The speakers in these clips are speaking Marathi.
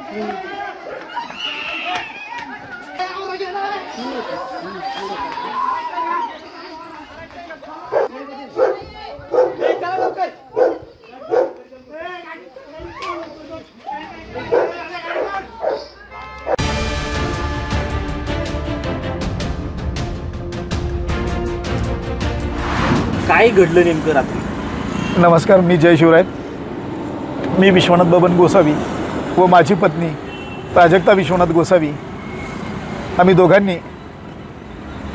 काय घडलं नेमकं रात्री? नमस्कार, मी जय शिवराय. मी विश्वनाथ बबन गोसावी व माझी पत्नी प्राजक्ता विश्वनाथ गोसावी, आम्ही दोघांनी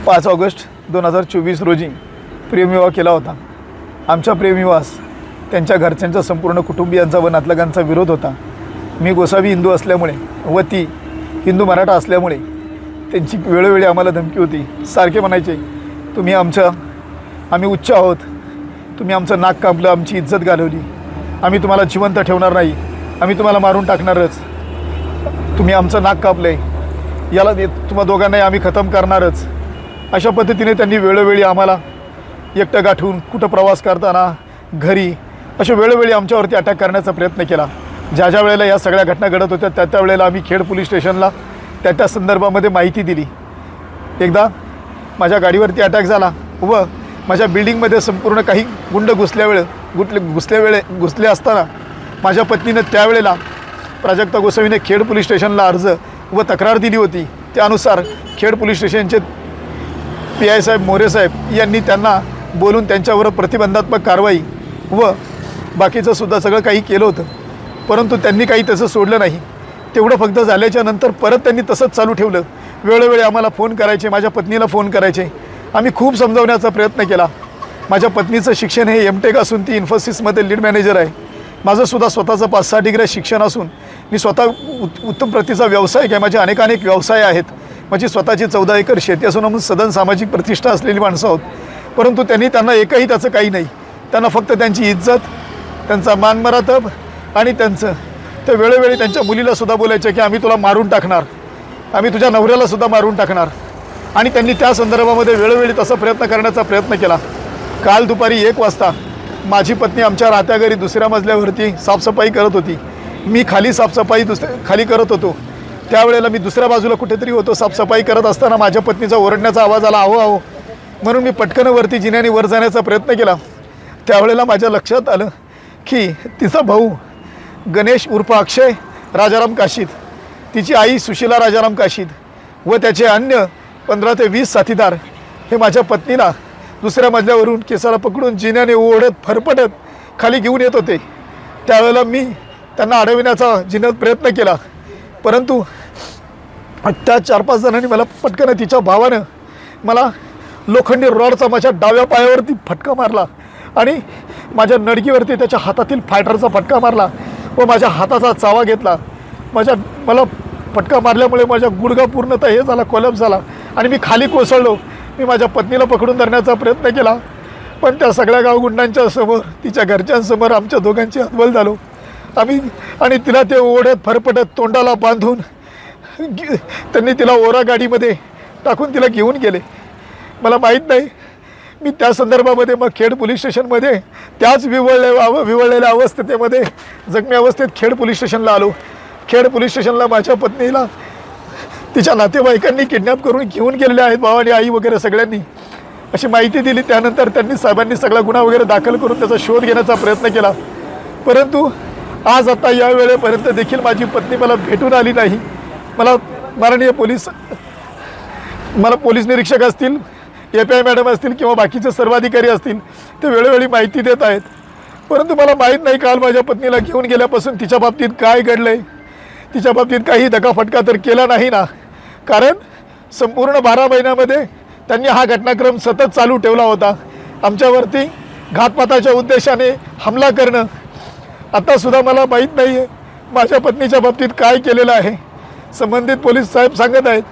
5 ऑगस्ट 2024 रोजी प्रेमविवाह केला होता. आमच्या प्रेमविवाहास त्यांच्या घरच्यांचा, संपूर्ण कुटुंबियांचा व नातलगांचा विरोध होता. मी गोसावी हिंदू असल्यामुळे व ती हिंदू मराठा असल्यामुळे त्यांची वेळोवेळी आम्हाला धमकी होती. सारखे म्हणायचे, आम्ही उच्च आहोत, तुम्ही आमचं नाक कापलं, आमची इज्जत घालवली, आम्ही तुम्हाला जिवंत ठेवणार नाही, आम्ही तुम्हाला मारून टाकणारच, तुम्ही आमचं नाक कापलं आहे, याला तुम्हा दोघांनाही आम्ही खतम करणारच. अशा पद्धतीने त्यांनी वेळोवेळी आम्हाला एकटं गाठून कुठं प्रवास करताना, घरी, अशा वेळोवेळी आमच्यावरती अटॅक करण्याचा प्रयत्न केला. ज्या ज्या वेळेला या सगळ्या घटना घडत होत्या त्या वेळेला आम्ही खेड पोलीस स्टेशनला त्या संदर्भामध्ये माहिती दिली. एकदा माझ्या गाडीवरती अटॅक झाला व माझ्या बिल्डिंगमध्ये संपूर्ण काही गुंड घुसले असताना माझ्या पत्नीनं त्यावेळेला प्राजक्ता गोसावीने खेड पोलीस स्टेशनला अर्ज व तक्रार दिली होती. त्यानुसार खेड पोलीस स्टेशनचे PI साहेब, मोरे साहेब यांनी त्यांना बोलून त्यांच्यावर प्रतिबंधात्मक कारवाई व बाकीचं सुद्धा सगळं काही केलं होतं. परंतु त्यांनी काही तसं सोडलं नाही. तेवढं फक्त झाल्याच्या नंतर परत त्यांनी तसंच चालू ठेवलं. वेळोवेळी आम्हाला फोन करायचे, माझ्या पत्नीला फोन करायचे. आम्ही खूप समजावण्याचा प्रयत्न केला. माझ्या पत्नीचं शिक्षण हे MTech असून ती इन्फोसिसमध्ये लीड मॅनेजर आहे. माझं सुद्धा स्वतःचं 5-6 डिग्री शिक्षण असून मी स्वतः उत्तम प्रतीचा व्यवसाय आहे. माझे अनेक व्यवसाय आहेत. माझी स्वतःची 14 एकर शेती असून आम्ही सदन सामाजिक प्रतिष्ठा असलेली माणसं आहोत. परंतु त्याचं एकही त्याचं काही नाही. त्यांना फक्त त्यांची इज्जत, त्यांचा मानमरातब आणि ते वेळोवेळी त्यांच्या मुलीलासुद्धा बोलायचे की आम्ही तुला मारून टाकणार, आम्ही तुझ्या नवऱ्यालासुद्धा मारून टाकणार. आणि त्यांनी त्या संदर्भामध्ये वेळोवेळी तसा प्रयत्न करण्याचा प्रयत्न केला. काल दुपारी 1 वाजता माझी पत्नी आमच्या राहत्या घरी दुसऱ्या मजल्यावरती साफसफाई करत होती. मी खाली साफसफाई खाली करत होतो. त्यावेळेला मी दुसऱ्या बाजूला कुठेतरी होतो. साफसफाई करत असताना माझ्या पत्नीचा ओरडण्याचा आवाज आला, आहो आहो, म्हणून मी पटकन वरती जिन्याने वर जाण्याचा प्रयत्न केला. त्यावेळेला माझ्या लक्षात आलं की तिचा भाऊ गणेश उर्फ अक्षय राजाराम काशीद, तिची आई सुशीला राजाराम काशीद व त्याचे अन्य 15 ते 20 साथीदार हे माझ्या पत्नीला दुसऱ्या मजल्यावरून केसाला पकडून जिन्याने ओढत फरफटत खाली घेऊन येत होते. त्यावेळेला मी त्यांना अडविण्याचा जिन्यात प्रयत्न केला. परंतु त्या 4-5 जणांनी मला पटकन, तिच्या भावानं मला लोखंडी रॉडचा माझ्या डाव्या पायावरती फटका मारला आणि माझ्या नडगीवरती त्याच्या हातातील फायटरचा फटका मारला व माझ्या हाताचा चावा घेतला. मला फटका मारल्यामुळे माझा गुडघा पूर्णतः हे झाला, कोलॅप्स झाला आणि मी खाली कोसळलो. मी माझ्या पत्नीला पकडून धरण्याचा प्रयत्न केला, पण त्या सगळ्या गावगुंडांच्या समोर, तिच्या घरच्यांसमोर आमच्या दोघांची हतबल झालो आम्ही. आणि तिला ते ओढत फरफटत तोंडाला बांधून त्यांनी तिला ओरा गाडीमध्ये टाकून तिला घेऊन गेले. मला माहीत नाही, मी त्या संदर्भामध्ये मग खेड पोलीस स्टेशनमध्ये त्याच विवळलेल्या अवस्थेमध्ये जखमी अवस्थेत खेड पोलीस स्टेशनला आलो. खेड पोलीस स्टेशनला माझ्या पत्नीला तिच्या नातेवाईकांनी किडनॅप करून घेऊन गेलेले आहेत, भावानी, आई वगैरे सगळ्यांनी, अशी माहिती दिली. त्यानंतर त्यांनी साहेबांनी सगळा गुन्हा वगैरे दाखल करून त्याचा शोध घेण्याचा प्रयत्न केला. परंतु आज आता या वेळेपर्यंत देखील माझी पत्नी मला भेटून आली नाही. मला माननीय पोलीस निरीक्षक असतील, API मॅडम असतील किंवा बाकीचे सर्व अधिकारी असतील, ते वेळोवेळी माहिती देत आहेत. परंतु मला माहीत नाही काल माझ्या पत्नीला घेऊन गेल्यापासून तिच्या बाबतीत काय घडलं आहे. तिच्या बाबतीत काही दगाफटका तर केला नाही ना, कारण संपूर्ण 12 महिन्यामध्ये त्यांनी हा घटनाक्रम सतत चालू ठेवला होता. आमच्यावरती घातपाताच्या उद्देशाने हमला करणं. आत्तासुद्धा मला माहीत नाही आहे माझ्या पत्नीच्या बाबतीत काय केलेलं आहे. संबंधित पोलीस साहेब सांगत आहेत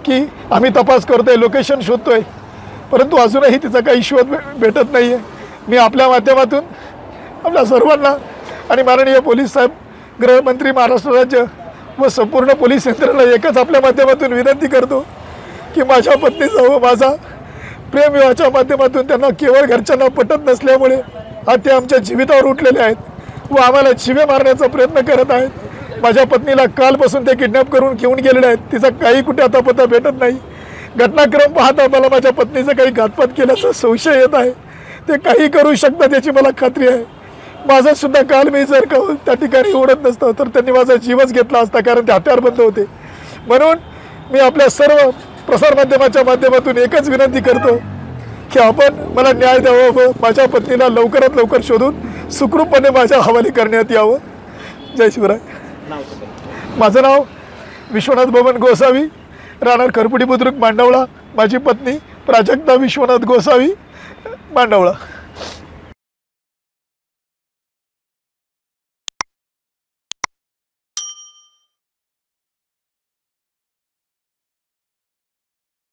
की आम्ही तपास करतो आहे, लोकेशन शोधतो आहे, परंतु अजूनही तिचा काही शोध भेटत नाही आहे. मी आपल्या माध्यमातून आपल्या सर्वांना आणि माननीय पोलीस साहेब, गृहमंत्री, महाराष्ट्र राज्य व संपूर्ण पोलीस यंत्रणा एकच आपल्या माध्यमातून विनंती करतो की माझ्या पत्नीचा व माझा प्रेमविवाहाच्या माध्यमातून त्यांना केवळ घरच्यांना पटत नसल्यामुळे आज ते आमच्या जीवितावर उठलेले आहेत व आम्हाला शिवे मारण्याचा प्रयत्न करत आहेत. माझ्या पत्नीला कालपासून ते किडनॅप करून घेऊन गेलेले आहेत. तिचा काही कुठे आता पत्ता भेटत नाही. घटनाक्रम पाहता मला माझ्या पत्नीचं काही घातपात केल्याचा संशय येत आहे. ते काही करू शकतात याची मला खात्री आहे. माझं सुद्धा काल मी जर का त्या ठिकाणी ओढत नसतं तर त्यांनी माझा जीवच घेतला असता, कारण ते हत्यारबंद होते. म्हणून मी आपल्या सर्व प्रसारमाध्यमाच्या माध्यमातून एकच विनंती करतो की आपण मला न्याय द्यावा व माझ्या पत्नीला लवकरात लवकर शोधून सुखरूपपणे माझ्या हवाली करण्यात यावं. जय शिवराय. माझं नाव विश्वनाथ बबन गोसावी, राहणार खरपुडी बुद्रुक मांडवळा. माझी पत्नी प्राजक्ता विश्वनाथ गोसावी, मांडवळा.